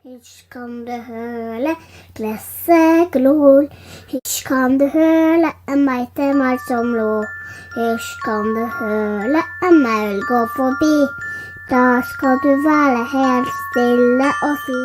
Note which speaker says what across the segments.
Speaker 1: Hysj, kan du høre gresset glor? Hysj, kan du høre en meitemark som lå? Hysj, kan du høre en maul gå forbi? Da skal du være helt stille og si.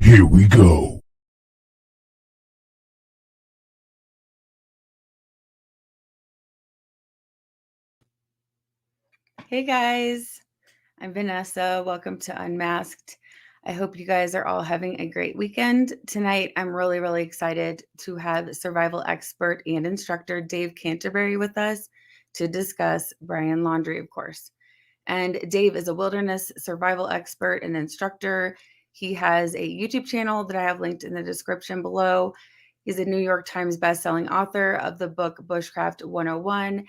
Speaker 2: Here we go.
Speaker 3: Hey guys, I'm Vanessa. Welcome to Unmasked. I hope you guys are all having a great weekend. Tonight, I'm really excited to have survival expert and instructor Dave Canterbury with us to discuss Brian Laundrie, of course. And Dave is a wilderness survival expert and instructor. He has a YouTube channel that I have linked in the description below. He's a New York Times bestselling author of the book Bushcraft 101.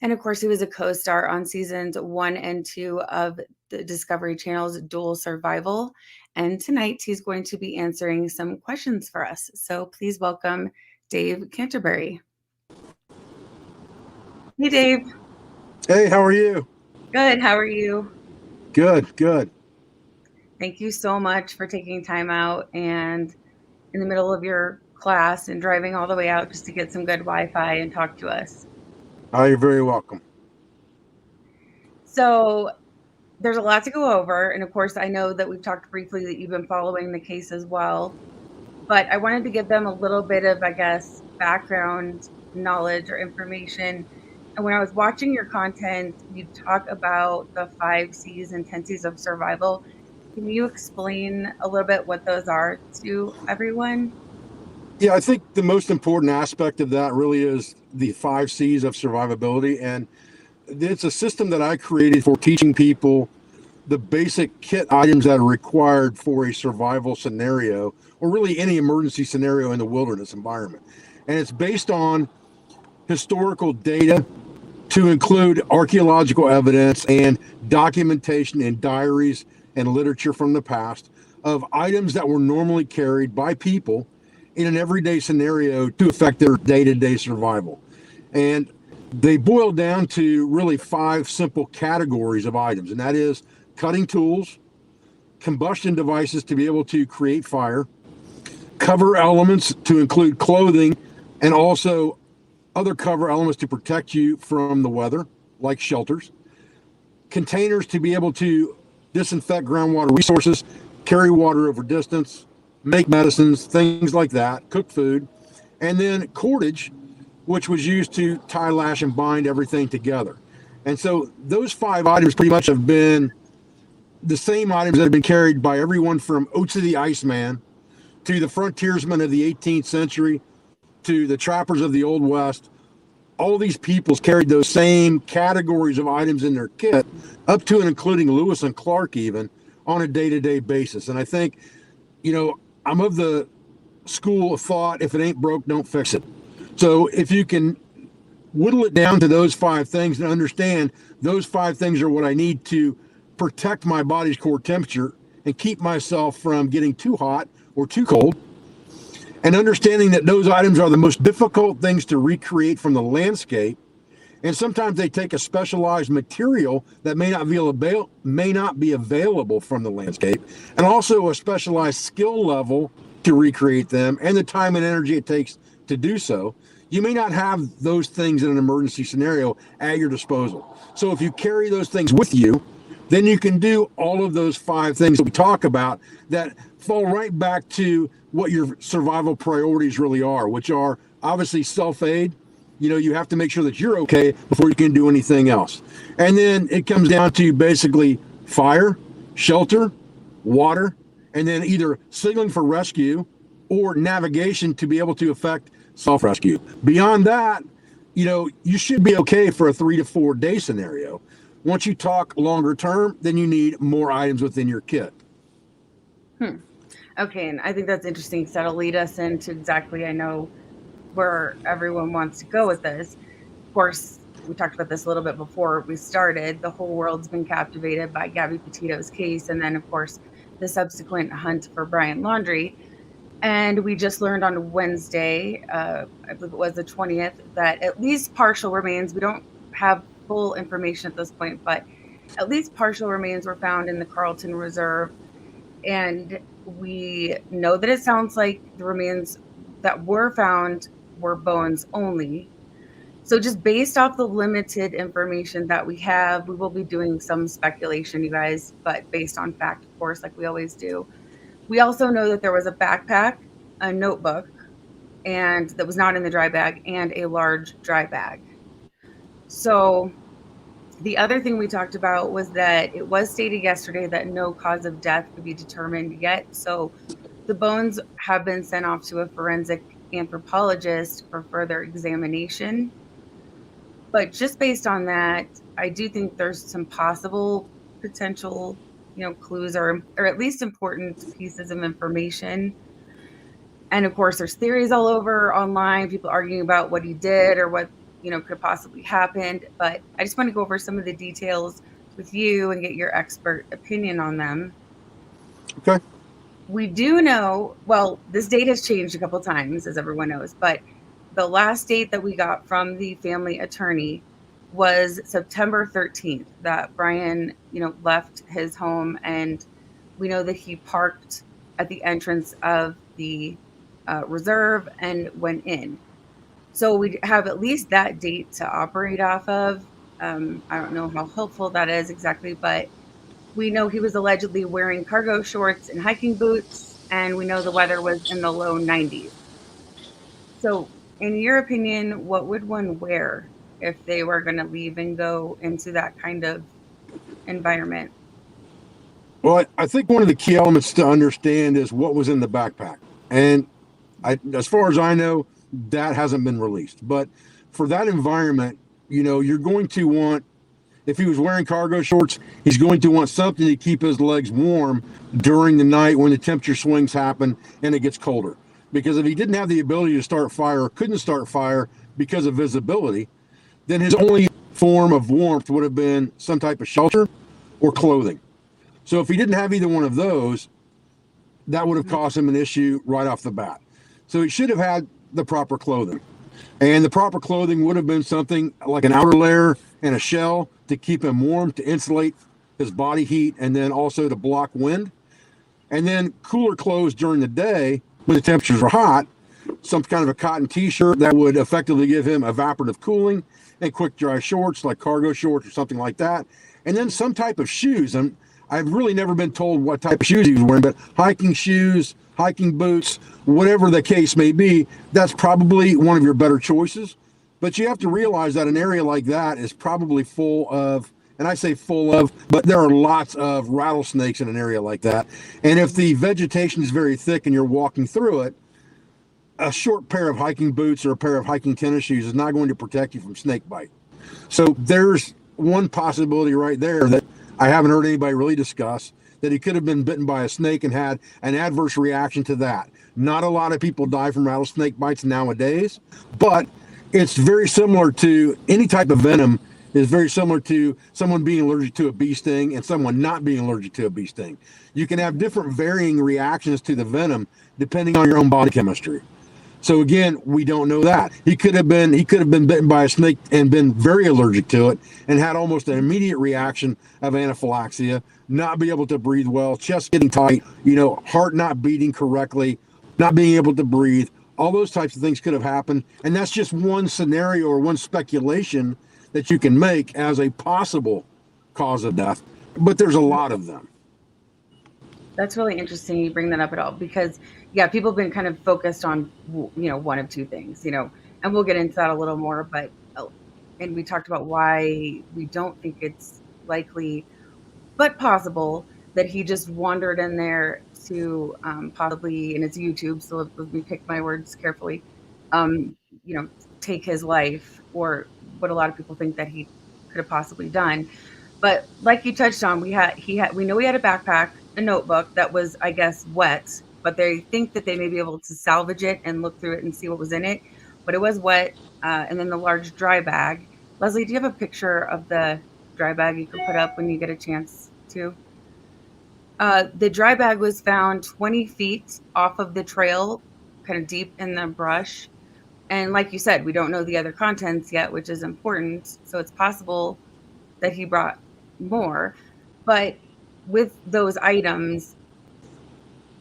Speaker 3: And of course, he was a co-star on seasons 1 and 2 of the Discovery Channel's Dual Survival. And tonight he's going to be answering some questions for us. So please welcome Dave Canterbury. Hey, Dave.
Speaker 4: Hey, how are you?
Speaker 3: Good. How are you?
Speaker 4: Good.
Speaker 3: Thank you so much for taking time out and in the middle of your class and driving all the way out just to get some good Wi-Fi and talk to us.
Speaker 4: Oh, you're very welcome.
Speaker 3: So there's a lot to go over. And of course, I know that we've talked briefly that you've been following the case as well. But I wanted to give them a little bit of, I guess, background knowledge or information. And when I was watching your content, you talk about the 5 C's and 10 C's of survival. Can you explain a little bit what those are to everyone?
Speaker 4: Yeah, I think the most important aspect of that really is the 5 C's of survivability. And it's a system that I created for teaching people the basic kit items that are required for a survival scenario, or really any emergency scenario in the wilderness environment. And it's based on historical data to include archaeological evidence and documentation in diaries and literature from the past of items that were normally carried by people in an everyday scenario to affect their day-to-day survival. And they boil down to really 5 simple categories of items, and that is cutting tools, combustion devices to be able to create fire, cover elements to include clothing, and also other cover elements to protect you from the weather, like shelters, containers to be able to disinfect groundwater resources, carry water over distance, make medicines, things like that, cook food, and then cordage, which was used to tie, lash, and bind everything together. And so those 5 items pretty much have been the same items that have been carried by everyone from Oates the Iceman to the frontiersmen of the 18th century to the trappers of the Old West. All these peoples carried those same categories of items in their kit, up to and including Lewis and Clark even, on a day-to-day basis. And I think, I'm of the school of thought, if it ain't broke, don't fix it. So if you can whittle it down to those 5 things and understand those 5 things are what I need to protect my body's core temperature and keep myself from getting too hot or too cold, and understanding that those items are the most difficult things to recreate from the landscape, and sometimes they take a specialized material that may not be available from the landscape, and also a specialized skill level to recreate them, and the time and energy it takes to do so. You may not have those things in an emergency scenario at your disposal. So if you carry those things with you, then you can do all of those 5 things that we talk about that fall right back to what your survival priorities really are, which are obviously self-aid. You have to make sure that you're okay before you can do anything else. And then it comes down to basically fire, shelter, water, and then either signaling for rescue or navigation to be able to effect self-rescue. Beyond that, you should be okay for a 3 to 4 day scenario. Once you talk longer term, then you need more items within your kit.
Speaker 3: Okay, and I think that's interesting because that'll lead us into exactly, I know, where everyone wants to go with this. Of course, we talked about this a little bit before we started. The whole world's been captivated by Gabby Petito's case, and then, of course, the subsequent hunt for Brian Laundrie. And we just learned on Wednesday, I believe it was the 20th, that at least partial remains, we don't have full information at this point, but at least partial remains were found in the Carlton Reserve. And we know that it sounds like the remains that were found were bones only. So just based off the limited information that we have, we will be doing some speculation, you guys, but based on fact, of course, like we always do. We also know that there was a backpack, a notebook, and that was not in the dry bag, and a large dry bag. So the other thing we talked about was that it was stated yesterday that no cause of death could be determined yet. So the bones have been sent off to a forensic anthropologist for further examination. But just based on that, I do think there's some possible potential, clues or at least important pieces of information. And of course, there's theories all over online, people arguing about what he did or what, could possibly happened. But I just want to go over some of the details with you and get your expert opinion on them.
Speaker 4: Okay.
Speaker 3: We do know, well, this date has changed a couple times, as everyone knows, but the last date that we got from the family attorney was September 13th, that Brian, left his home, and we know that he parked at the entrance of the reserve and went in. So we have at least that date to operate off of. I don't know how helpful that is exactly, but we know he was allegedly wearing cargo shorts and hiking boots, and we know the weather was in the low 90s. So in your opinion, what would one wear if they were going to leave and go into that kind of environment?
Speaker 4: Well, I think one of the key elements to understand is what was in the backpack. And as far as I know, that hasn't been released. But for that environment, you're going to want, if he was wearing cargo shorts, he's going to want something to keep his legs warm during the night when the temperature swings happen and it gets colder. Because if he didn't have the ability to start fire or couldn't start fire because of visibility, then his only form of warmth would have been some type of shelter or clothing. So if he didn't have either one of those, that would have caused him an issue right off the bat. So he should have had the proper clothing. And the proper clothing would have been something like an outer layer and a shell to keep him warm, to insulate his body heat, and then also to block wind. And then cooler clothes during the day when the temperatures are hot, some kind of a cotton t-shirt that would effectively give him evaporative cooling, and quick dry shorts like cargo shorts or something like that. And then some type of shoes. And I've really never been told what type of shoes he was wearing, but hiking shoes, hiking boots, whatever the case may be, that's probably one of your better choices. But you have to realize that an area like that is probably full of, and I say full of, but there are lots of rattlesnakes in an area like that. And if the vegetation is very thick and you're walking through it, a short pair of hiking boots or a pair of hiking tennis shoes is not going to protect you from snake bite. So there's one possibility right there that I haven't heard anybody really discuss, that he could have been bitten by a snake and had an adverse reaction to that. Not a lot of people die from rattlesnake bites nowadays, but it's very similar to any type of venom is very similar to someone being allergic to a bee sting and someone not being allergic to a bee sting. You can have different varying reactions to the venom depending on your own body chemistry. So again, we don't know that. He could have been bitten by a snake and been very allergic to it and had almost an immediate reaction of anaphylaxis, not be able to breathe well, chest getting tight, heart not beating correctly, not being able to breathe, All those types of things could have happened. And that's just one scenario or one speculation that you can make as a possible cause of death. But there's a lot of them.
Speaker 3: That's really interesting you bring that up at all, because yeah, people have been kind of focused on, one of two things, and we'll get into that a little more, but and we talked about why we don't think it's likely but possible that he just wandered in there to possibly, and it's YouTube, so let me pick my words carefully, take his life, or what a lot of people think that he could have possibly done. But like you touched on, we know he had a backpack, a notebook that was, I guess, wet, but they think that they may be able to salvage it and look through it and see what was in it. But it was wet, and then the large dry bag. Leslie, do you have a picture of the dry bag you could put up when you get a chance to? The dry bag was found 20 feet off of the trail, kind of deep in the brush. And like you said, we don't know the other contents yet, which is important. So it's possible that he brought more. But with those items,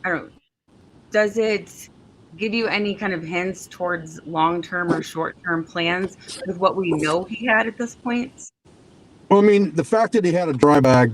Speaker 3: I don't know, does it give you any kind of hints towards long-term or short-term plans with what we know he had at this point?
Speaker 4: Well, I mean, the fact that he had a dry bag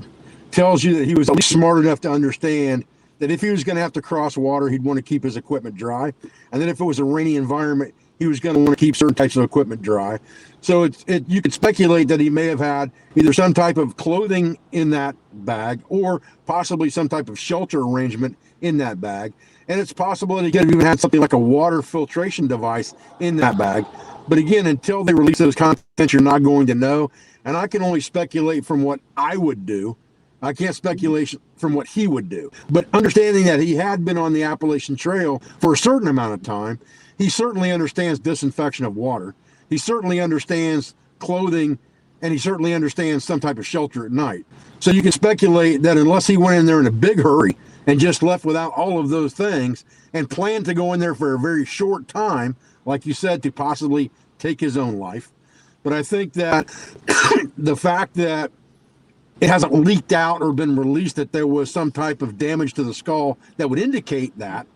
Speaker 4: tells you that he was at least smart enough to understand that if he was going to have to cross water, he'd want to keep his equipment dry. And then if it was a rainy environment, he was going to want to keep certain types of equipment dry. So you could speculate that he may have had either some type of clothing in that bag or possibly some type of shelter arrangement in that bag. And it's possible that he could have even had something like a water filtration device in that bag. But again, until they release those contents, you're not going to know. And I can only speculate from what I would do. I can't speculate from what he would do. But understanding that he had been on the Appalachian Trail for a certain amount of time, he certainly understands disinfection of water. He certainly understands clothing, and he certainly understands some type of shelter at night. So you can speculate that unless he went in there in a big hurry and just left without all of those things and planned to go in there for a very short time, like you said, to possibly take his own life. But I think that the fact that it hasn't leaked out or been released that there was some type of damage to the skull that would indicate that,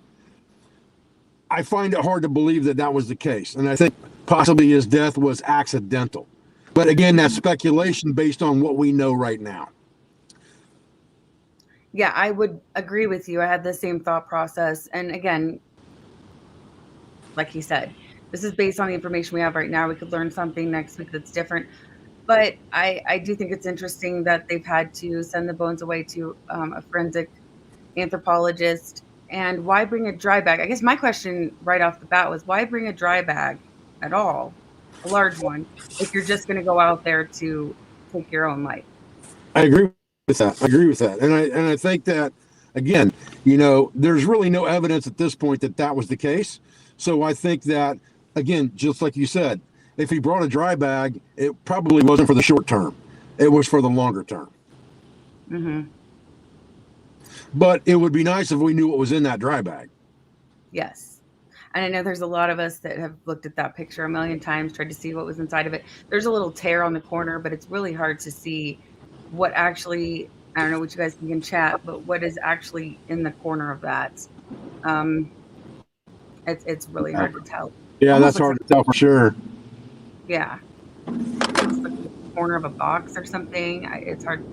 Speaker 4: I find it hard to believe that that was the case. And I think possibly his death was accidental. But again, that's speculation based on what we know right now.
Speaker 3: Yeah, I would agree with you. I had the same thought process. And again, like he said, this is based on the information we have right now. We could learn something next week that's different. But I do think it's interesting that they've had to send the bones away to a forensic anthropologist. And why bring a dry bag? I guess my question right off the bat was, why bring a dry bag at all, a large one, if you're just going to go out there to take your own life?
Speaker 4: I agree with that. And I think that, again, there's really no evidence at this point that that was the case. So I think that, again, just like you said, if he brought a dry bag, it probably wasn't for the short term. It was for the longer term.
Speaker 3: Mm-hmm.
Speaker 4: But it would be nice if we knew what was in that dry bag.
Speaker 3: Yes. And I know there's a lot of us that have looked at that picture a million times, tried to see what was inside of it. There's a little tear on the corner, but it's really hard to see what actually, I don't know what you guys think in chat, but what is actually in the corner of that. It's really hard to tell.
Speaker 4: Yeah, that's hard to tell for sure.
Speaker 3: Yeah. It's like the corner of a box or something. It's hard.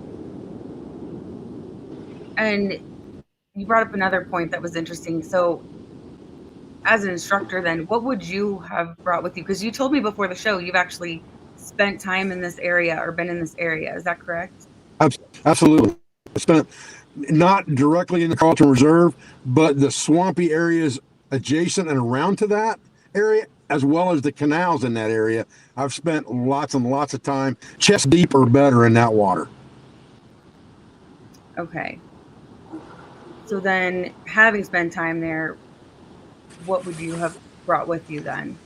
Speaker 3: And you brought up another point that was interesting. So as an instructor, then what would you have brought with you? Because you told me before the show, you've actually spent time in this area or been in this area. Is that correct?
Speaker 4: Absolutely. I spent not directly in the Carlton Reserve, but the swampy areas adjacent and around to that area, as well as the canals in that area. I've spent lots and lots of time, chest deep or better, in that water.
Speaker 3: Okay. So then, having spent time there, what would you have brought with you then?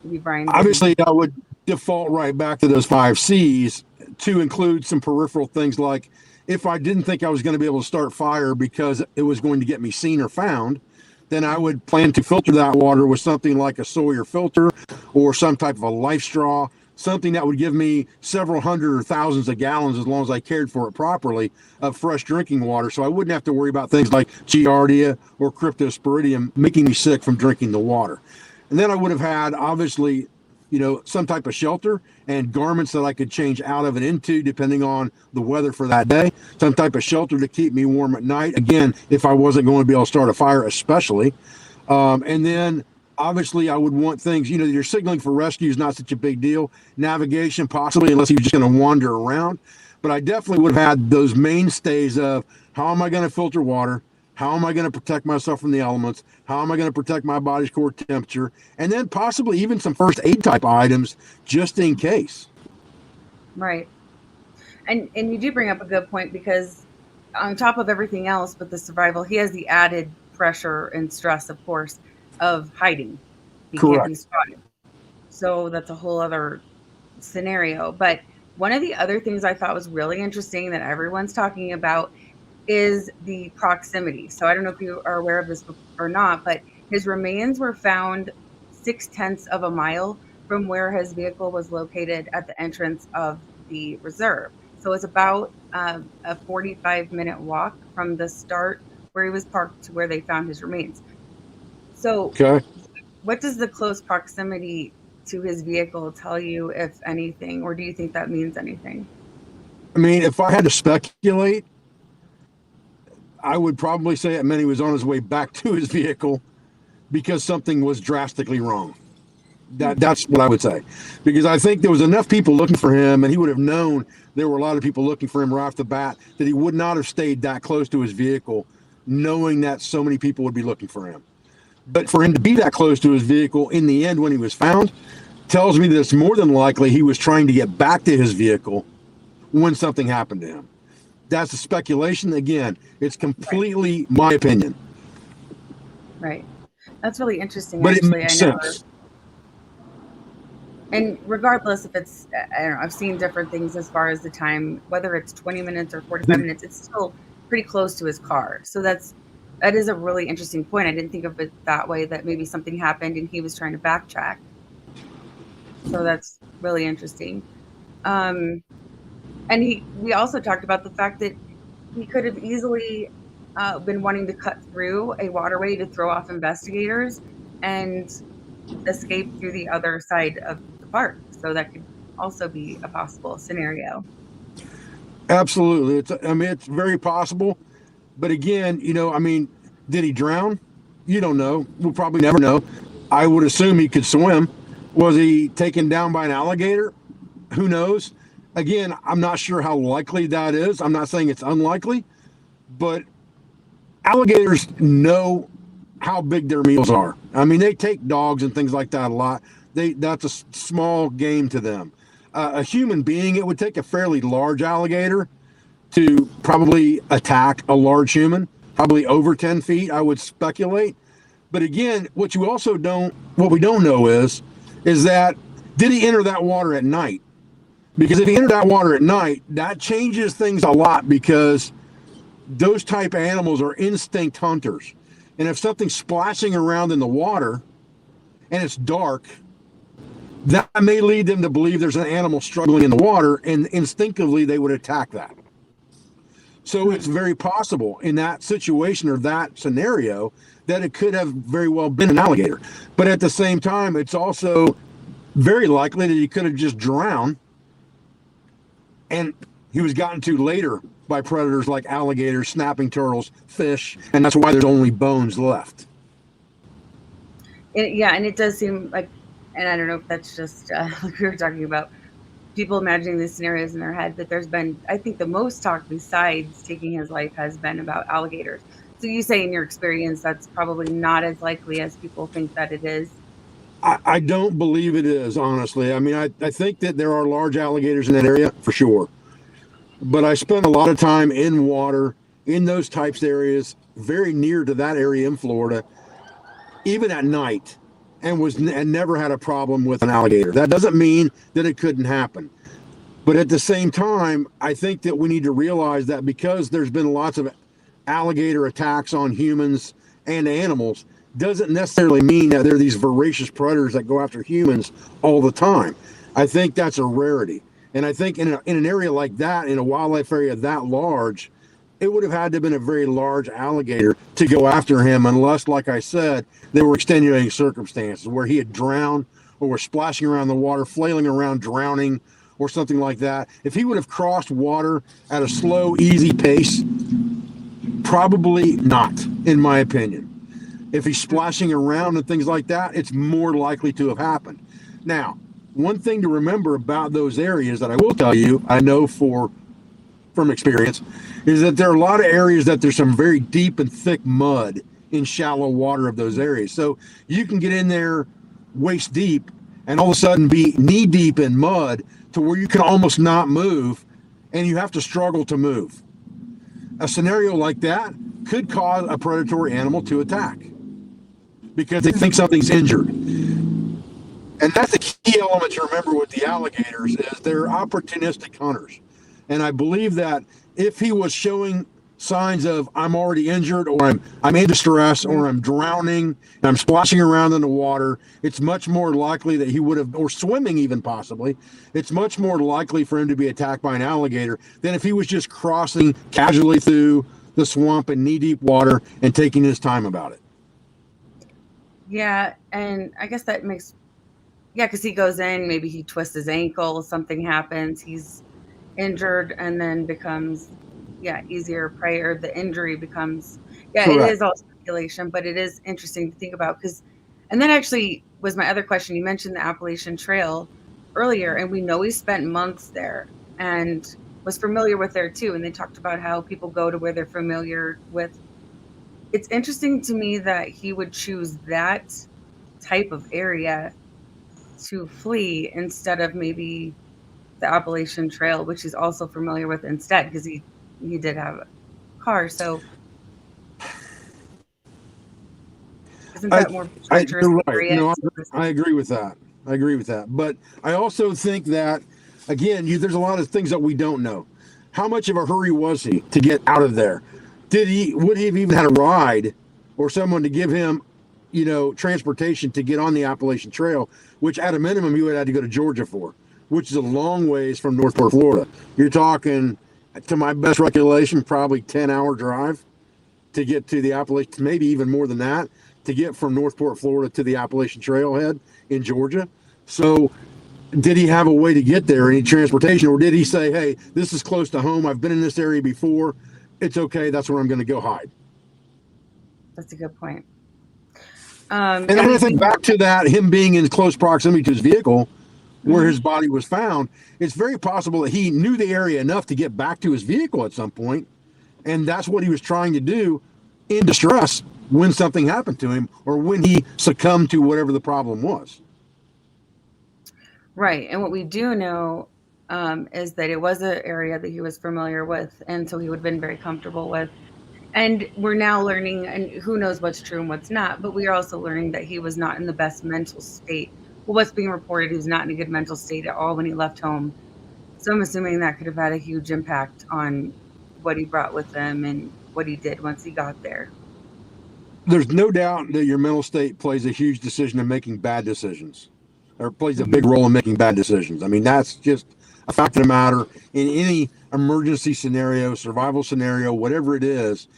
Speaker 3: Brian?
Speaker 4: Obviously, I would default right back to those 5 C's to include some peripheral things like if I didn't think I was going to be able to start fire because it was going to get me seen or found, then I would plan to filter that water with something like a Sawyer filter or some type of a life straw something that would give me several hundred or thousands of gallons, as long as I cared for it properly, of fresh drinking water. So I wouldn't have to worry about things like Giardia or Cryptosporidium making me sick from drinking the water. And then I would have had, obviously, some type of shelter and garments that I could change out of and into depending on the weather for that day. Some type of shelter to keep me warm at night. Again, if I wasn't going to be able to start a fire, especially. And then obviously I would want things, your signaling for rescue is not such a big deal. Navigation, possibly, unless you're just going to wander around. But I definitely would have had those mainstays of how am I going to filter water? How am I going to protect myself from the elements? How am I going to protect my body's core temperature? And then possibly even some first aid type items just in case.
Speaker 3: Right. And you do bring up a good point, because on top of everything else with the survival, he has the added pressure and stress, of course, of hiding. He
Speaker 4: Correct.
Speaker 3: Can't be spotted. So that's a whole other scenario. But one of the other things I thought was really interesting that everyone's talking about is the proximity. So I don't know if you are aware of this or not, but his remains were found 0.6 of a mile from where his vehicle was located at the entrance of the reserve. So it's about a 45-minute walk from the start where he was parked to where they found his remains. So
Speaker 4: Okay.
Speaker 3: what does the close proximity to his vehicle tell you, if anything, or do you think that means anything?
Speaker 4: I mean, if I had to speculate, I would probably say it meant he was on his way back to his vehicle because something was drastically wrong. That's what I would say. Because I think there was enough people looking for him, and he would have known there were a lot of people looking for him right off the bat, that he would not have stayed that close to his vehicle, knowing that so many people would be looking for him. But for him to be that close to his vehicle in the end when he was found tells me that it's more than likely he was trying to get back to his vehicle when something happened to him. That's a speculation. Again, it's completely my opinion.
Speaker 3: Right. That's really interesting.
Speaker 4: But
Speaker 3: Actually,
Speaker 4: it makes
Speaker 3: I never.
Speaker 4: sense.
Speaker 3: And regardless if it's, I don't know, I've seen different things as far as the time, whether it's 20 minutes or 45 minutes, it's still pretty close to his car. So that is a really interesting point. I didn't think of it that way, that maybe something happened and he was trying to backtrack. So that's really interesting. And we also talked about the fact that he could have easily been wanting to cut through a waterway to throw off investigators and escape through the other side of the park. So that could also be a possible scenario.
Speaker 4: Absolutely. It's very possible. But again, did he drown? You don't know. We'll probably never know. I would assume he could swim. Was he taken down by an alligator? Who knows? Again, I'm not sure how likely that is. I'm not saying it's unlikely, but alligators know how big their meals are. I mean, they take dogs and things like that a lot. That's a small game to them. A human being, it would take a fairly large alligator to probably attack a large human, probably over 10 feet, I would speculate. But again, what we don't know is that, did he enter that water at night? Because if he entered that water at night, that changes things a lot, because those type of animals are instinct hunters. And if something's splashing around in the water and it's dark, that may lead them to believe there's an animal struggling in the water, and instinctively they would attack that. So it's very possible in that situation or that scenario that it could have very well been an alligator. But at the same time, it's also very likely that he could have just drowned and he was gotten to later by predators like alligators, snapping turtles, fish, and that's why there's only bones left.
Speaker 3: And it does seem like, and I don't know if that's just like we were talking about, people imagining these scenarios in their head, that there's been, I think the most talk besides taking his life has been about alligators. So you say in your experience that's probably not as likely as people think that it is?
Speaker 4: I don't believe it is, honestly. I mean, I think that there are large alligators in that area for sure. But I spent a lot of time in water in those types of areas, very near to that area in Florida, even at night, and never had a problem with an alligator. That doesn't mean that it couldn't happen. But at the same time, I think that we need to realize that because there's been lots of alligator attacks on humans and animals, doesn't necessarily mean that they're these voracious predators that go after humans all the time. I think that's a rarity. And I think in an area like that, in a wildlife area that large, it would have had to have been a very large alligator to go after him, unless, like I said, there were extenuating circumstances where he had drowned or was splashing around the water, flailing around, drowning, or something like that. If he would have crossed water at a slow, easy pace, probably not, in my opinion. If he's splashing around and things like that, it's more likely to have happened. Now, one thing to remember about those areas that I will tell you, I know from experience, is that there are a lot of areas that there's some very deep and thick mud in shallow water of those areas. So you can get in there waist deep and all of a sudden be knee deep in mud to where you can almost not move and you have to struggle to move. A scenario like that could cause a predatory animal to attack because they think something's injured. And that's the key element to remember with the alligators is they're opportunistic hunters. And I believe that if he was showing signs of I'm already injured or I'm in distress or I'm drowning and I'm splashing around in the water, it's much more likely that he would have, or swimming even possibly, it's much more likely for him to be attacked by an alligator than if he was just crossing casually through the swamp in knee-deep water and taking his time about it.
Speaker 3: Yeah, and I guess that makes, because he goes in, maybe he twists his ankle, something happens, he's injured, and then becomes easier prey, or the injury becomes
Speaker 4: Correct.
Speaker 3: It is all speculation, but it is interesting to think about and that actually was my other question. You mentioned the Appalachian Trail earlier, and we know he spent months there and was familiar with there too, and they talked about how people go to where they're familiar with. It's interesting to me that he would choose that type of area to flee instead of maybe the Appalachian Trail, which he's also familiar with instead, because he did have a car. So isn't that more treacherous area?
Speaker 4: Right. I agree with that. But I also think that, again, there's a lot of things that we don't know. How much of a hurry was he to get out of there? Would he have even had a ride or someone to give him, transportation to get on the Appalachian Trail, which at a minimum you would have to go to Georgia for, which is a long ways from Northport, Florida. You're talking, to my best recollection, probably 10-hour drive to get to the Appalachian, maybe even more than that, to get from Northport, Florida to the Appalachian Trailhead in Georgia. So did he have a way to get there, any transportation, or did he say, hey, this is close to home, I've been in this area before, it's okay, that's where I'm going to go hide?
Speaker 3: That's a good point.
Speaker 4: And I think back to that, him being in close proximity to his vehicle where his body was found, it's very possible that he knew the area enough to get back to his vehicle at some point, and that's what he was trying to do in distress when something happened to him or when he succumbed to whatever the problem was.
Speaker 3: Right. And what we do know is that it was an area that he was familiar with, and so he would have been very comfortable with. And we're now learning, and who knows what's true and what's not, but we are also learning that he was not in the best mental state. Well, what's being reported, he was not in a good mental state at all when he left home. So I'm assuming that could have had a huge impact on what he brought with him and what he did once he got there.
Speaker 4: There's no doubt that your mental state plays a huge decision in making bad decisions, or plays a big role in making bad decisions. I mean, that's just a fact of the matter in any emergency scenario, survival scenario, whatever it is.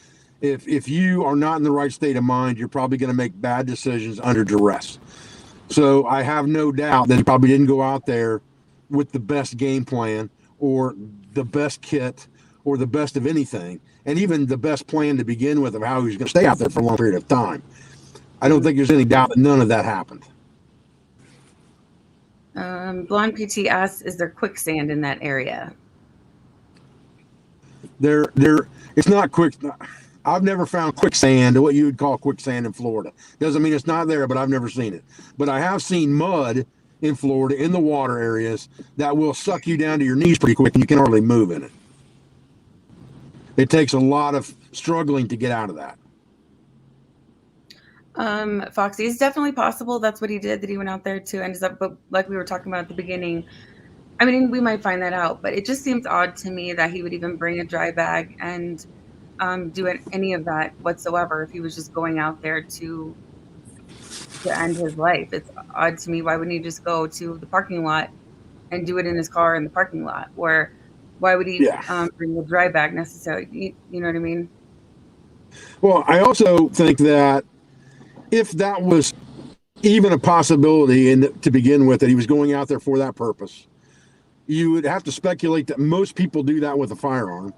Speaker 4: If you are not in the right state of mind, you're probably going to make bad decisions under duress. So I have no doubt that he probably didn't go out there with the best game plan or the best kit or the best of anything, and even the best plan to begin with of how he was going to stay out there for a long period of time. I don't think there's any doubt that none of that happened.
Speaker 3: Blonde PT asks, is there quicksand in that area?
Speaker 4: It's not quick. I've never found quicksand, what you would call quicksand in Florida. Doesn't mean it's not there, but I've never seen it. But I have seen mud in Florida in the water areas that will suck you down to your knees pretty quick and you can hardly move in it. It takes a lot of struggling to get out of that.
Speaker 3: Foxy, it's definitely possible that's what he did, that he went out there to end up, but like we were talking about at the beginning, I mean, we might find that out, but it just seems odd to me that he would even bring a dry bag and do any of that whatsoever if he was just going out there to end his life. It's odd to me. Why wouldn't he just go to the parking lot and do it in his car in the parking lot? Or why would he
Speaker 4: Yeah.
Speaker 3: bring the dry bag necessarily? You know what I mean?
Speaker 4: Well, I also think that if that was even a possibility and to begin with, that he was going out there for that purpose, you would have to speculate that most people do that with a firearm.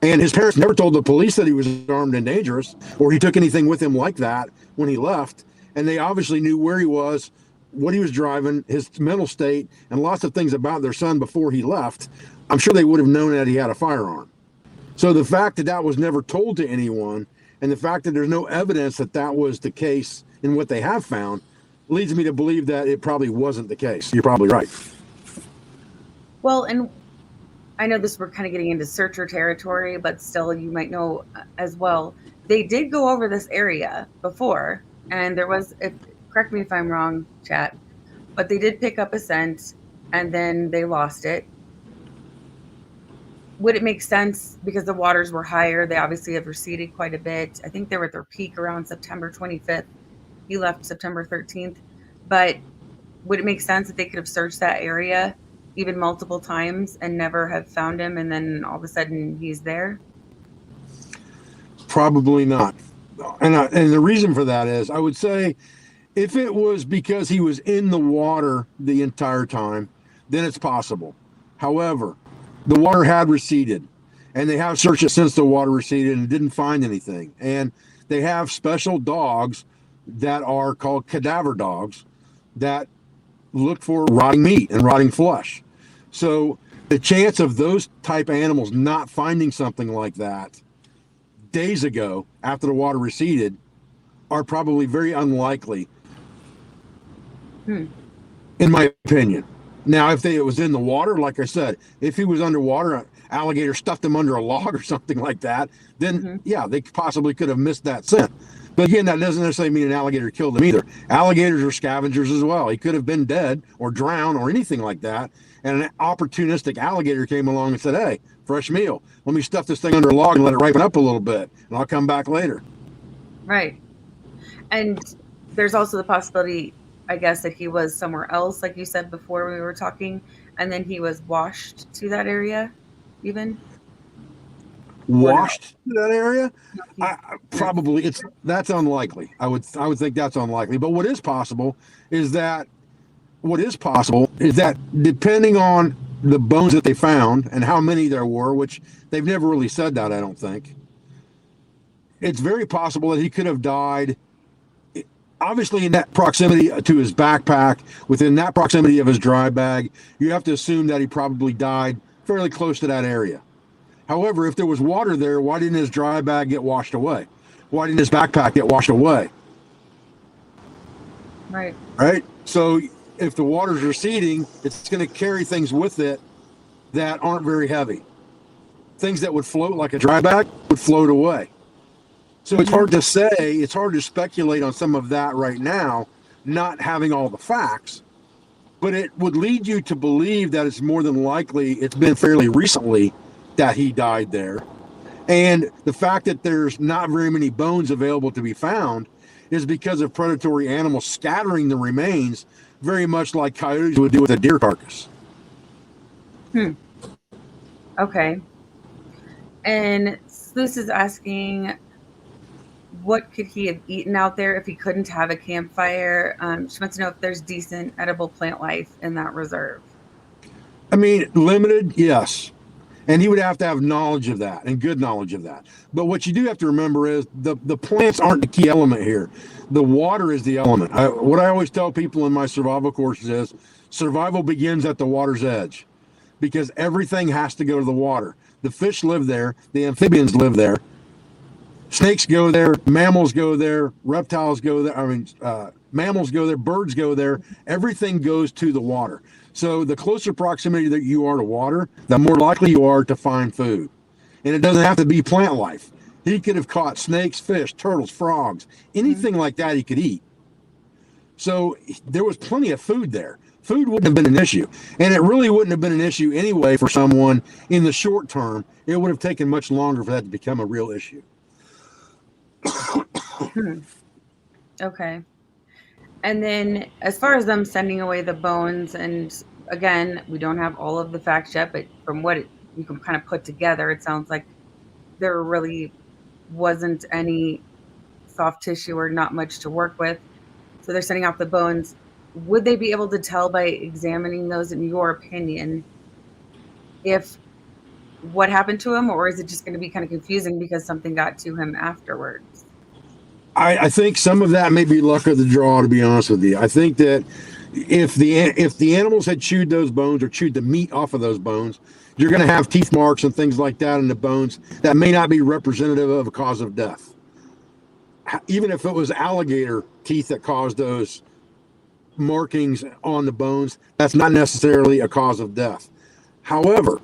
Speaker 4: And his parents never told the police that he was armed and dangerous, or he took anything with him like that when he left. And they obviously knew where he was, what he was driving, his mental state, and lots of things about their son before he left. I'm sure they would have known that he had a firearm. So the fact that that was never told to anyone, and the fact that there's no evidence that that was the case in what they have found, leads me to believe that it probably wasn't the case. You're probably right.
Speaker 3: Well, and I know this, we're kind of getting into searcher territory, but still, you might know as well. They did go over this area before, and there was, correct me if I'm wrong, chat, but they did pick up a scent, and then they lost it. Would it make sense because the waters were higher? They obviously have receded quite a bit. I think they were at their peak around September 25th. He left September 13th. But would it make sense that they could have searched that area even multiple times and never have found him, and then all of a sudden he's there?
Speaker 4: Probably not. And the reason for that is, I would say, if it was because he was in the water the entire time, then it's possible. However, the water had receded, and they have searched it since the water receded and didn't find anything. And they have special dogs that are called cadaver dogs that look for rotting meat and rotting flesh. So the chance of those type animals not finding something like that days ago after the water receded are probably very unlikely, in my opinion. Now, if it was in the water, like I said, if he was underwater, an alligator stuffed him under a log or something like that, then yeah, they possibly could have missed that scent. But again, that doesn't necessarily mean an alligator killed him either. Alligators are scavengers as well. He could have been dead or drowned or anything like that. And an opportunistic alligator came along and said, hey, fresh meal. Let me stuff this thing under a log and let it ripen up a little bit, and I'll come back later.
Speaker 3: Right. And there's also the possibility, I guess, that he was somewhere else, like you said before we were talking, and then he was washed to that area even.
Speaker 4: Washed to that area? Probably that's unlikely. I would think that's unlikely. But what is possible is that depending on the bones that they found and how many there were, which they've never really said that, I don't think, it's very possible that he could have died obviously in that proximity to his backpack, within that proximity of his dry bag. You have to assume that he probably died fairly close to that area. However, if there was water there, why didn't his dry bag get washed away? Why didn't his backpack get washed away?
Speaker 3: Right.
Speaker 4: Right? So if the water's receding, it's going to carry things with it that aren't very heavy. Things that would float like a dry bag would float away. So it's hard to say, it's hard to speculate on some of that right now, not having all the facts. But it would lead you to believe that it's more than likely it's been fairly recently that he died there. And the fact that there's not very many bones available to be found is because of predatory animals scattering the remains, very much like coyotes would do with a deer carcass.
Speaker 3: Okay. And Sluice is asking, what could he have eaten out there if he couldn't have a campfire? She wants to know if there's decent edible plant life in that reserve.
Speaker 4: I mean, limited, yes. And he would have to have knowledge of that and good knowledge of that. But what you do have to remember is the plants aren't the key element here. The water is the element. What I always tell people in my survival courses is survival begins at the water's edge, because everything has to go to the water. The fish live there. The amphibians live there. Snakes go there. Mammals go there. Reptiles go there. Mammals go there. Birds go there. Everything goes to the water. So the closer proximity that you are to water, the more likely you are to find food. And it doesn't have to be plant life. He could have caught snakes, fish, turtles, frogs, anything like that he could eat. So there was plenty of food there. Food wouldn't have been an issue. And it really wouldn't have been an issue anyway for someone in the short term. It would have taken much longer for that to become a real issue.
Speaker 3: Okay. And then as far as them sending away the bones and again, we don't have all of the facts yet, but from what you can kind of put together, it sounds like there really wasn't any soft tissue or not much to work with. So they're sending off the bones. Would they be able to tell by examining those, in your opinion, if what happened to him, or is it just going to be kind of confusing because something got to him afterwards?
Speaker 4: I think some of that may be luck of the draw, to be honest with you. I think that if the animals had chewed those bones or chewed the meat off of those bones, you're going to have teeth marks and things like that in the bones that may not be representative of a cause of death. Even if it was alligator teeth that caused those markings on the bones, that's not necessarily a cause of death. However,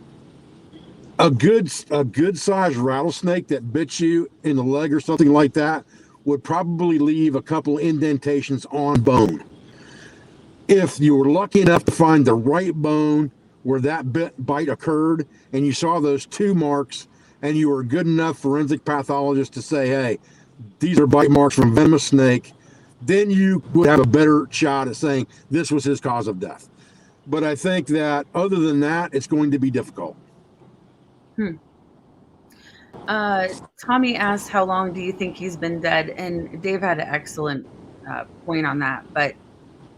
Speaker 4: a good sized rattlesnake that bit you in the leg or something like that would probably leave a couple indentations on bone. If you were lucky enough to find the right bone where that bite occurred and you saw those 2 marks, and you were a good enough forensic pathologist to say, hey, these are bite marks from a venomous snake, then you would have a better shot at saying this was his cause of death. But I think that other than that, it's going to be difficult.
Speaker 3: Tommy asked, how long do you think he's been dead? And Dave had an excellent point on that, but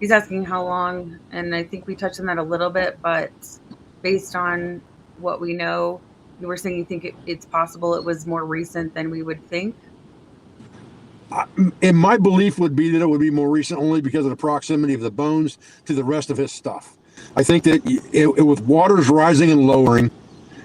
Speaker 3: he's asking how long, and I think we touched on that a little bit, but based on what we know, you were saying you think it's possible it was more recent than we would think?
Speaker 4: And my belief would be that it would be more recent only because of the proximity of the bones to the rest of his stuff. I think that with waters rising and lowering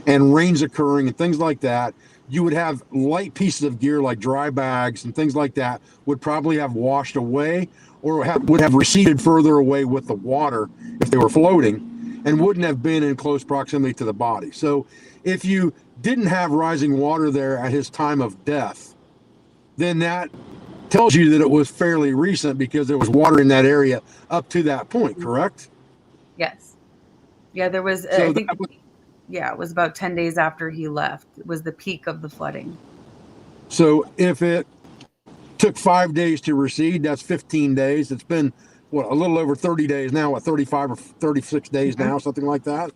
Speaker 4: and rains occurring and things like that, you would have light pieces of gear like dry bags and things like that would probably have washed away or would have receded further away with the water if they were floating, and wouldn't have been in close proximity to the body. So if you didn't have rising water there at his time of death, then that tells you that it was fairly recent because there was water in that area up to that point, correct?
Speaker 3: Yes. Yeah, there was,
Speaker 4: So
Speaker 3: I think, it was about 10 days after he left. It was the peak of the flooding.
Speaker 4: So if it took 5 days to recede, that's 15 days. It's been, a little over 30 days now, 35 or 36 days now, something like that.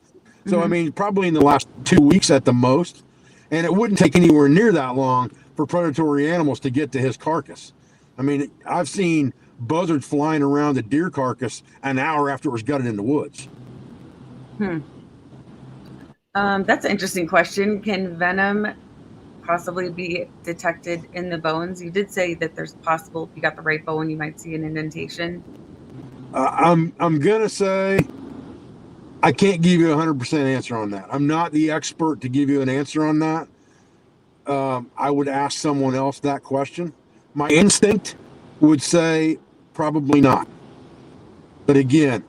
Speaker 4: So, I mean, probably in the last 2 weeks at the most. And it wouldn't take anywhere near that long for predatory animals to get to his carcass. I mean, I've seen buzzards flying around the deer carcass an hour after it was gutted in the woods.
Speaker 3: That's an interesting question. Can venom possibly be detected in the bones? You did say that there's possible, if you got the right bone, you might see an indentation.
Speaker 4: I'm gonna say I can't give you a 100% answer on that. I'm not the expert to give you an answer on that. I would ask someone else that question. My instinct would say probably not. But again,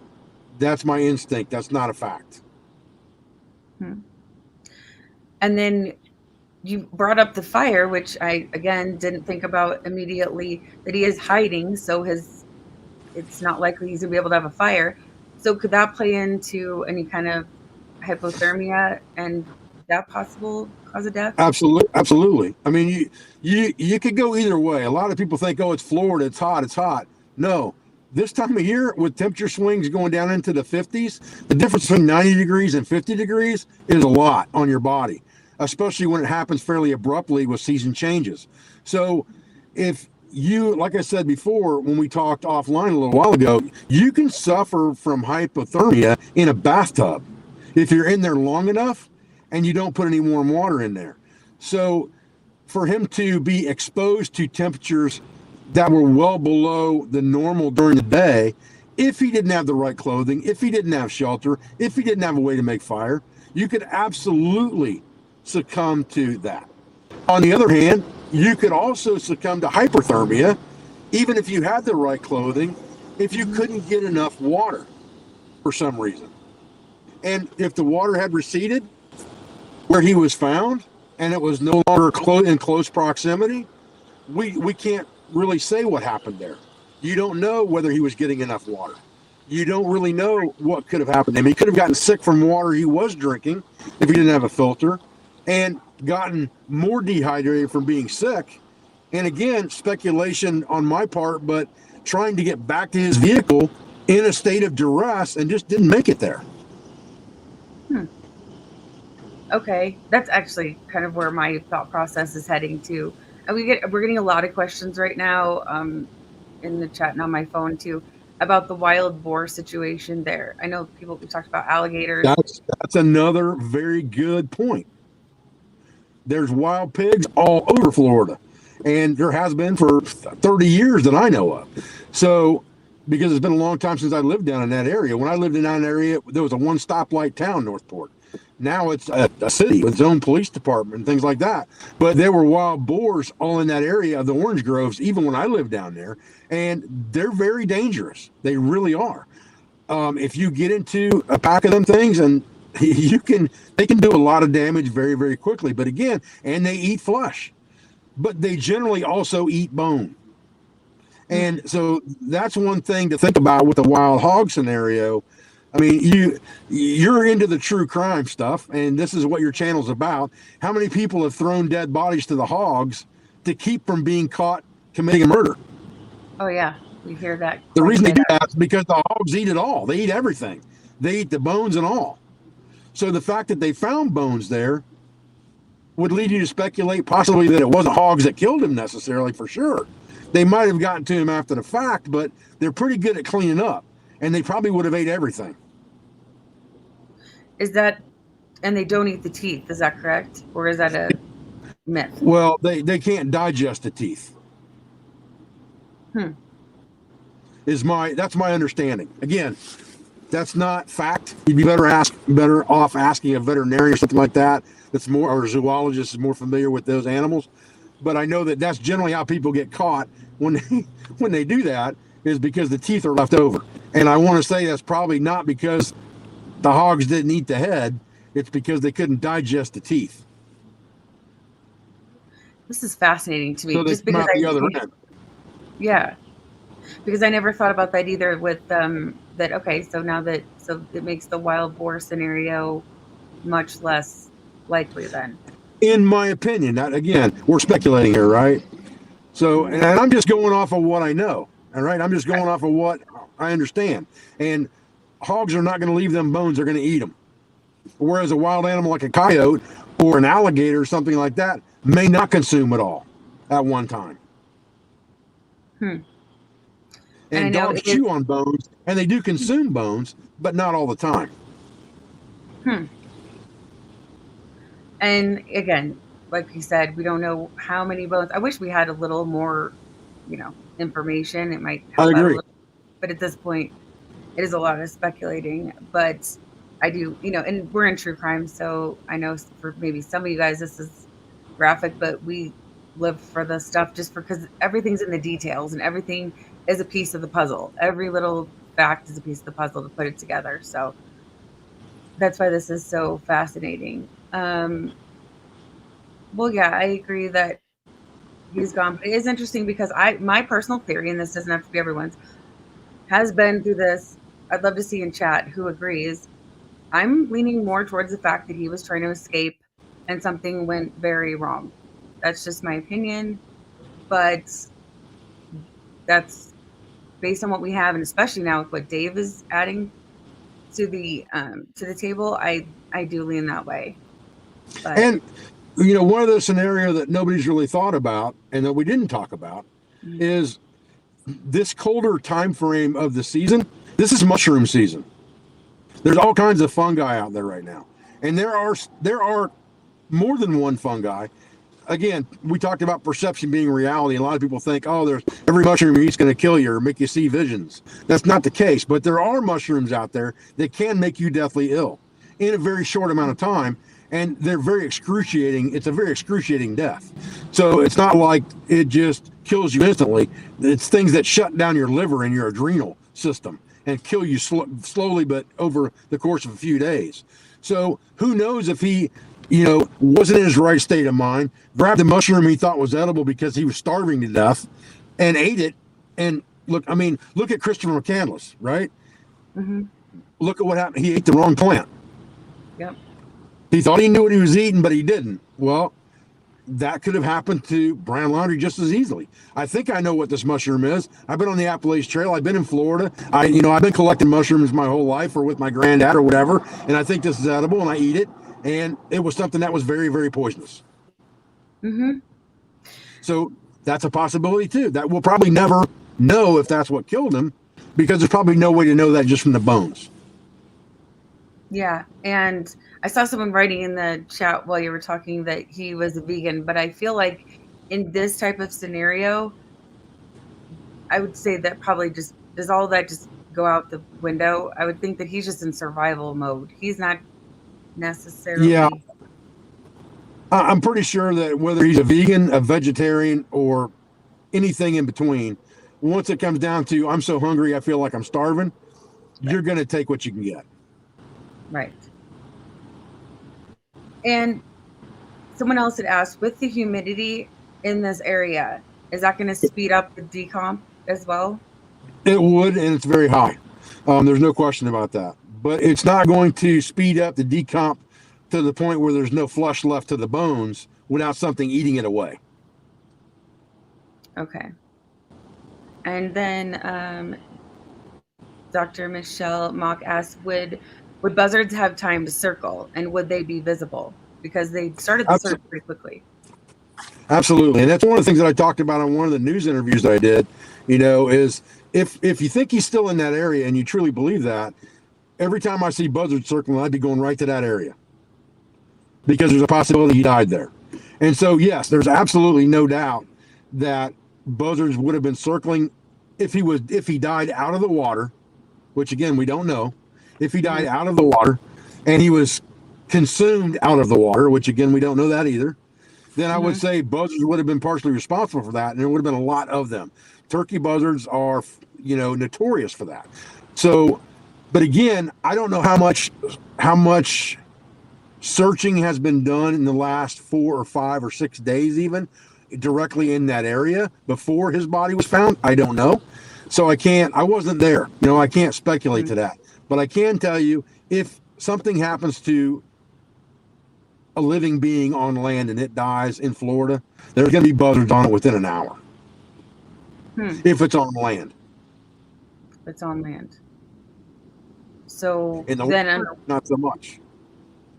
Speaker 4: that's my instinct. That's not a fact.
Speaker 3: And then you brought up the fire, which I, again, didn't think about immediately, that he is hiding. So it's not likely he's going to be able to have a fire. So could that play into any kind of hypothermia and that possible cause of death?
Speaker 4: Absolutely. I mean, you could go either way. A lot of people think, oh, it's Florida, it's hot. No, this time of year with temperature swings going down into the 50s, the difference between 90 degrees and 50 degrees is a lot on your body, especially when it happens fairly abruptly with season changes. So if you, like I said before, when we talked offline a little while ago, you can suffer from hypothermia in a bathtub if you're in there long enough and you don't put any warm water in there. So for him to be exposed to temperatures that were well below the normal during the day, if he didn't have the right clothing, if he didn't have shelter, if he didn't have a way to make fire, you could absolutely succumb to that. On the other hand, you could also succumb to hyperthermia, even if you had the right clothing, if you couldn't get enough water for some reason. And if the water had receded where he was found and it was no longer in close proximity, we can't really say what happened there. You don't know whether he was getting enough water. You don't really know what could have happened to him. He could have gotten sick from water he was drinking if he didn't have a filter, and gotten more dehydrated from being sick. And again, speculation on my part, but trying to get back to his vehicle in a state of duress and just didn't make it there.
Speaker 3: Okay, that's actually kind of where my thought process is heading to. And we're getting a lot of questions right now, in the chat and on my phone too, about the wild boar situation there. I know we talked about alligators.
Speaker 4: That's another very good point. There's wild pigs all over Florida, and there has been for 30 years that I know of. So, because it's been a long time since I lived down in that area. When I lived in that area, there was a one stoplight town, Northport. Now it's a city with its own police department and things like that. But there were wild boars all in that area of the orange groves, even when I lived down there. And they're very dangerous. They really are. If you get into a pack of them things, and they can do a lot of damage very, very quickly. But again, and they eat flesh, but they generally also eat bone. And so that's one thing to think about with the wild hog scenario. I mean, you're into the true crime stuff, and this is what your channel's about. How many people have thrown dead bodies to the hogs to keep from being caught committing a murder?
Speaker 3: Oh yeah, we hear that.
Speaker 4: The reason they do that is because the hogs eat it all. They eat everything. They eat the bones and all. So the fact that they found bones there would lead you to speculate possibly that it wasn't hogs that killed him necessarily, for sure. They might have gotten to him after the fact, but they're pretty good at cleaning up, and they probably would have ate everything.
Speaker 3: Is that, and they don't eat the teeth, is that correct? Or is that a myth?
Speaker 4: Well, they can't digest the teeth. That's my understanding. Again, that's not fact. You'd be better off asking a veterinarian or something like that. Or a zoologist is more familiar with those animals. But I know that that's generally how people get caught when they do that, is because the teeth are left over. And I want to say that's probably not because the hogs didn't eat the head. It's because they couldn't digest the teeth.
Speaker 3: This is fascinating to me.
Speaker 4: So they
Speaker 3: just
Speaker 4: come
Speaker 3: because
Speaker 4: out the other end.
Speaker 3: Yeah, because I never thought about that either. With that, okay, so it makes the wild boar scenario much less likely then.
Speaker 4: In my opinion, again, we're speculating here, right? So, and I'm just going off of what I know, all right? I'm just going off of what I understand. And hogs are not going to leave them bones. They're going to eat them. Whereas a wild animal like a coyote or an alligator or something like that may not consume it all at one time. And dogs chew on bones, and they do consume bones, but not all the time.
Speaker 3: And again, like you said, we don't know how many bones. I wish we had a little more, information. It might help
Speaker 4: I agree.
Speaker 3: out a little, but at this point, it is a lot of speculating. But I do, and we're in true crime, so I know for maybe some of you guys this is graphic, but we live for the stuff just because everything's in the details and everything is a piece of the puzzle. Every little fact is a piece of the puzzle to put it together. So that's why this is so fascinating. Well, yeah, I agree that he's gone. But it is interesting because my personal theory, and this doesn't have to be everyone's, has been through this. I'd love to see in chat who agrees. I'm leaning more towards the fact that he was trying to escape and something went very wrong. That's just my opinion, but that's based on what we have, and especially now with what Dave is adding to the table. I do lean that way. But,
Speaker 4: and one of the scenarios that nobody's really thought about and that we didn't talk about is this colder time frame of the season. This is mushroom season. There's all kinds of fungi out there right now, and there are more than one fungi. Again, we talked about perception being reality. A lot of people think, there's every mushroom you eat's going to kill you or make you see visions. That's not the case, but there are mushrooms out there that can make you deathly ill in a very short amount of time, and they're very excruciating. It's a very excruciating death. So it's not like it just kills you instantly. It's things that shut down your liver and your adrenal system and kill you slowly, but over the course of a few days. So who knows if he wasn't in his right state of mind, grabbed the mushroom he thought was edible because he was starving to death and ate it. And look at Christopher McCandless, right? Mm-hmm. Look at what happened. He ate the wrong plant.
Speaker 3: Yep.
Speaker 4: He thought he knew what he was eating, but he didn't. Well, that could have happened to Brian Laundrie just as easily. I think I know what this mushroom is. I've been on the Appalachian Trail. I've been in Florida. I've been collecting mushrooms my whole life or with my granddad or whatever. And I think this is edible and I eat it. and it was something that was very, very poisonous.
Speaker 3: Mm-hmm.
Speaker 4: So that's a possibility too. That we'll probably never know if that's what killed him, because there's probably no way to know that just from the bones.
Speaker 3: Yeah, and I saw someone writing in the chat while you were talking that he was a vegan, but I feel like in this type of scenario, I would say that probably just does all that just go out the window. I would think that he's just in survival mode. He's not necessarily.
Speaker 4: Yeah, I'm pretty sure that whether he's a vegan, a vegetarian, or anything in between, once it comes down to I'm so hungry, I feel like I'm starving, you're going to take what you can get.
Speaker 3: Right. And someone else had asked, with the humidity in this area, is that going to speed up the decomp as well?
Speaker 4: It would, and it's very high. There's no question about that. But it's not going to speed up the decomp to the point where there's no flesh left to the bones without something eating it away.
Speaker 3: Okay. And then Dr. Michelle Mock asked, would buzzards have time to circle, and would they be visible? Because they started the search pretty quickly.
Speaker 4: Absolutely. And that's one of the things that I talked about on one of the news interviews that I did, is if you think he's still in that area and you truly believe that, every time I see buzzards circling, I'd be going right to that area, because there's a possibility he died there. And so, yes, there's absolutely no doubt that buzzards would have been circling if he died out of the water, which again, we don't know. If he died out of the water and he was consumed out of the water, which again, we don't know that either, then I would say buzzards would have been partially responsible for that, and there would have been a lot of them. Turkey buzzards are, notorious for that. So, but again, I don't know how much searching has been done in the last 4 or 5 or 6 days, even directly in that area before his body was found. I don't know. So I wasn't there. I can't speculate to that. But I can tell you, if something happens to a living being on land and it dies in Florida, there's going to be buzzards on it within an hour. If it's on land.
Speaker 3: It's on land. So
Speaker 4: in the
Speaker 3: then
Speaker 4: water, not so much.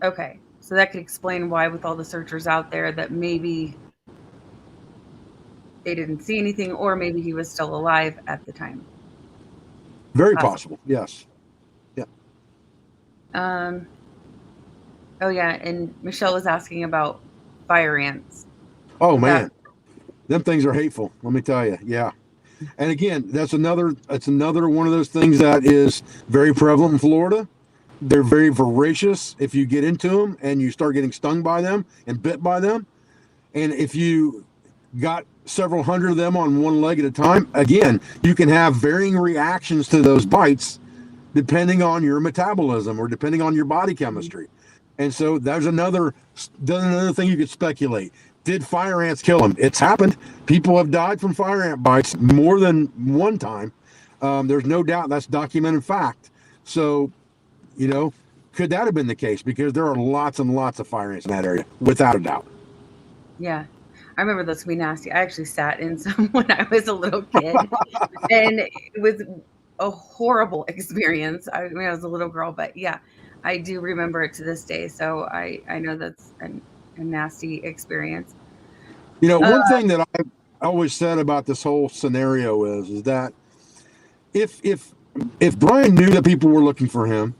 Speaker 3: Okay. So that could explain why, with all the searchers out there, that maybe they didn't see anything, or maybe he was still alive at the time.
Speaker 4: Very possible. Yes. Yeah.
Speaker 3: Oh yeah, and Michelle was asking about fire ants.
Speaker 4: Oh man, them things are hateful. Let me tell you. Yeah. And again, that's another one of those things that is very prevalent in Florida. They're very voracious if you get into them and you start getting stung by them and bit by them. And if you got several hundred of them on one leg at a time, again, you can have varying reactions to those bites depending on your metabolism or depending on your body chemistry. And so there's another thing you could speculate. Did fire ants kill him? It's happened. People have died from fire ant bites more than one time. There's no doubt that's documented fact. So, could that have been the case? Because there are lots and lots of fire ants in that area, without a doubt.
Speaker 3: Yeah. I remember those can be nasty. I actually sat in some when I was a little kid, and it was a horrible experience. I was a little girl, but yeah, I do remember it to this day. So I know that's a nasty experience.
Speaker 4: One thing that I've always said about this whole scenario is that if Brian knew that people were looking for him,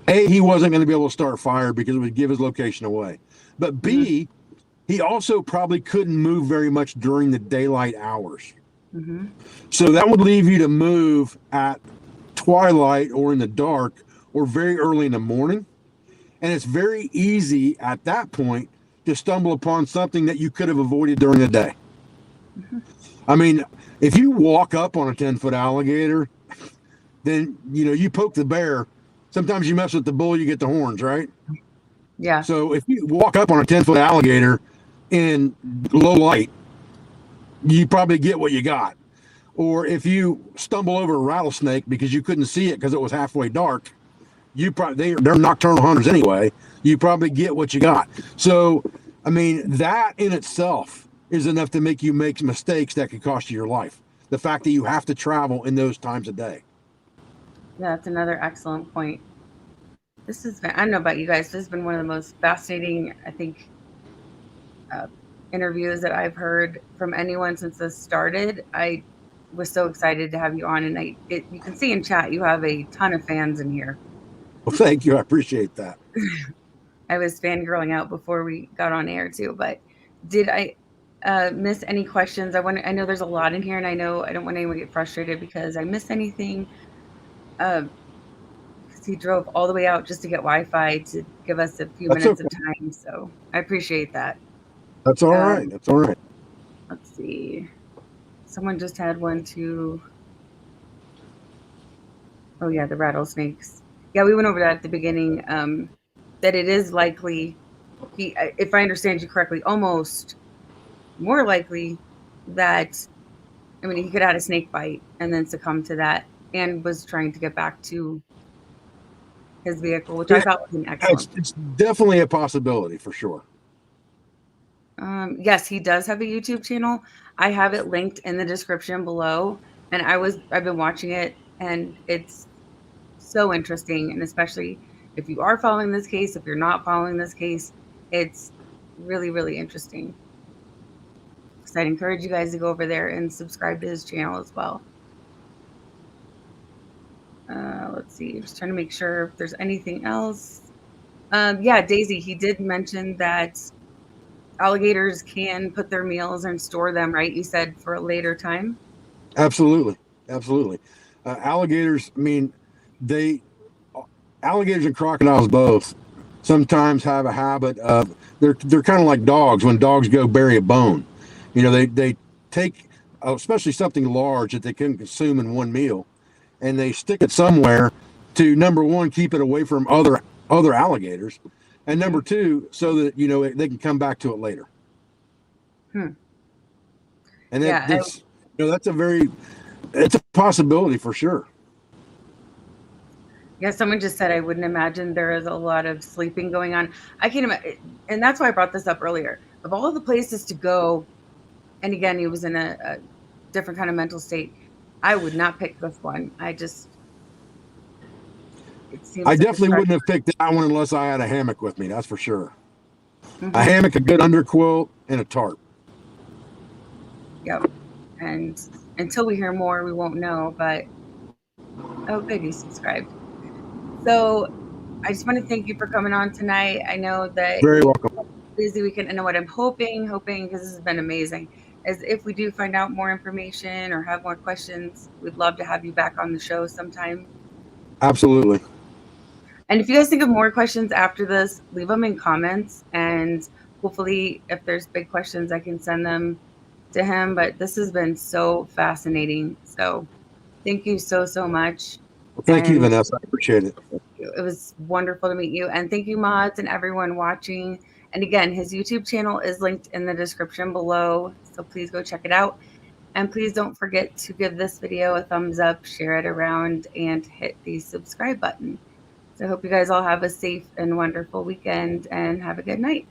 Speaker 4: A, he wasn't going to be able to start fire because it would give his location away. But B, he also probably couldn't move very much during the daylight hours. So that would leave you to move at twilight or in the dark or very early in the morning. And it's very easy at that point to stumble upon something that you could have avoided during the day. I mean, if you walk up on a 10-foot alligator, then, you poke the bear. Sometimes you mess with the bull, you get the horns, right?
Speaker 3: Yeah.
Speaker 4: So if you walk up on a 10-foot alligator in low light, you probably get what you got. Or if you stumble over a rattlesnake because you couldn't see it because it was halfway dark, they're nocturnal hunters anyway, you probably get what you got. So, I mean, that in itself is enough to make you make mistakes that could cost you your life. The fact that you have to travel in those times of day.
Speaker 3: Yeah, that's another excellent point. This has been, I don't know about you guys, this has been one of the most fascinating, I think, interviews that I've heard from anyone since this started. I was so excited to have you on, and you can see in chat you have a ton of fans in here.
Speaker 4: Well, thank you. I appreciate that.
Speaker 3: I was fangirling out before we got on air too, but did I miss any questions? I know there's a lot in here, and I know I don't want anyone to get frustrated because I missed anything. Because he drove all the way out just to get Wi-Fi to give us a few minutes of time, so I appreciate that.
Speaker 4: That's all right. That's all right.
Speaker 3: Let's see. Someone just had one too. Oh yeah, the rattlesnakes. Yeah, we went over that at the beginning. That it is likely, if I understand you correctly, almost more likely that, I mean, he could have had a snake bite and then succumb to that, and was trying to get back to his vehicle, which I thought was an excellent.
Speaker 4: It's definitely a possibility for sure.
Speaker 3: Yes, he does have a YouTube channel. I have it linked in the description below, and I've been watching it, and it's so interesting. And especially if you are following this case, if you're not following this case, it's really, really interesting. So I'd encourage you guys to go over there and subscribe to his channel as well. Let's see, just trying to make sure if there's anything else. Yeah, Daisy, he did mention that alligators can put their meals and store them, right? You said for a later time.
Speaker 4: Absolutely. Alligators, I mean, alligators and crocodiles both sometimes have a habit of, they're kind of like dogs. When dogs go bury a bone, you know, they take, especially something large that they can consume in one meal, and they stick it somewhere to, number one, keep it away from other alligators, and number two, so that, you know, they can come back to it later. And that's it's a possibility for sure.
Speaker 3: Yeah, someone just said, I wouldn't imagine there is a lot of sleeping going on. I can't imagine, and that's why I brought this up earlier. Of all the places to go, and again, he was in a different kind of mental state, I would not pick this one. I
Speaker 4: definitely wouldn't have picked that one unless I had a hammock with me. That's for sure. A hammock, a good underquilt, and a tarp.
Speaker 3: Yep. And until we hear more, we won't know. But oh, good, you subscribed. So I just want to thank you for coming on tonight. I know that
Speaker 4: very welcome.
Speaker 3: Busy weekend. And what I'm hoping, because this has been amazing, is if we do find out more information or have more questions, we'd love to have you back on the show sometime.
Speaker 4: Absolutely.
Speaker 3: And if you guys think of more questions after this, leave them in comments, and hopefully if there's big questions, I can send them to him. But this has been so fascinating. So thank you so much.
Speaker 4: Well, thank you, Vanessa. I appreciate it.
Speaker 3: It was wonderful to meet you. And thank you, mods, and everyone watching. And again, his YouTube channel is linked in the description below, so please go check it out. And please don't forget to give this video a thumbs up, share it around, and hit the subscribe button. So I hope you guys all have a safe and wonderful weekend, and have a good night.